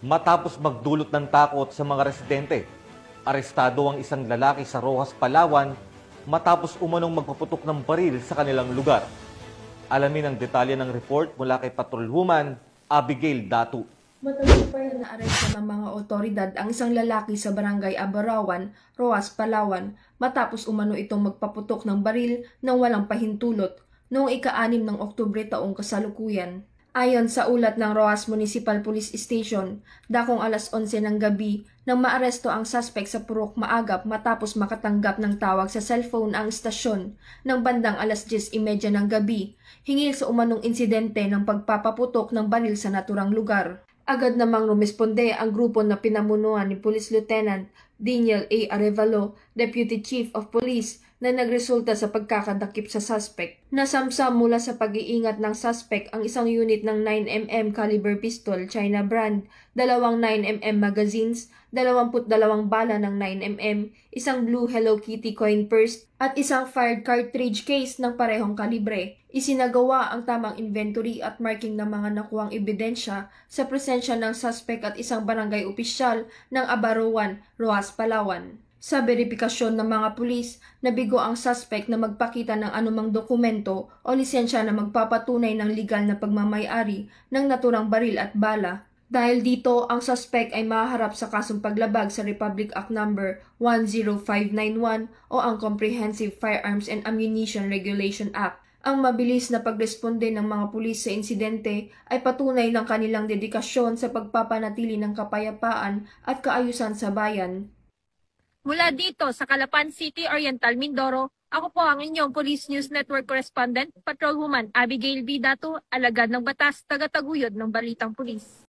Matapos magdulot ng takot sa mga residente, arestado ang isang lalaki sa Roxas, Palawan matapos umanong magpaputok ng baril sa kanilang lugar. Alamin ang detalye ng report mula kay Patrolwoman Abigail Datu. Matagumpay na aresto ng mga otoridad ang isang lalaki sa barangay Abarawan, Roxas, Palawan matapos umano itong magpaputok ng baril nang walang pahintulot noong ika-6 ng Oktubre taong kasalukuyan. Ayon sa ulat ng Roxas Municipal Police Station, dakong alas 11 ng gabi nang maaresto ang suspect sa Purok Maagap matapos makatanggap ng tawag sa cellphone ang istasyon ng bandang alas 10:30 ng gabi hinggil sa umanong insidente ng pagpapaputok ng baril sa naturang lugar. Agad namang rumisponde ang grupo na pinamunuan ni Police Lieutenant Daniel A. Arevalo, Deputy Chief of Police, na nagresulta sa pagkakadakip sa suspect. Nasamsam mula sa pag-iingat ng suspect ang isang unit ng 9mm caliber pistol, China brand, 2 9mm magazines, 22 bala ng 9mm, isang blue Hello Kitty coin purse, at isang fired cartridge case ng parehong kalibre. Isinagawa ang tamang inventory at marking ng mga nakuhang ebidensya sa presensya ng suspect at isang barangay opisyal ng Abarawan, Roxas, Palawan. Sa beripikasyon ng mga pulis, nabigo ang suspect na magpakita ng anumang dokumento o lisensya na magpapatunay ng legal na pagmamayari ng naturang baril at bala. Dahil dito, ang suspect ay mahaharap sa kasong paglabag sa Republic Act No. 10591 o ang Comprehensive Firearms and Ammunition Regulation Act. Ang mabilis na pagresponde ng mga pulis sa insidente ay patunay ng kanilang dedikasyon sa pagpapanatili ng kapayapaan at kaayusan sa bayan. Mula dito sa Calapan City, Oriental, Mindoro, ako po ang inyong Police News Network Correspondent, Patrolwoman Abigail B. Datu, alagad ng batas, tagataguyod ng Balitang Pulis.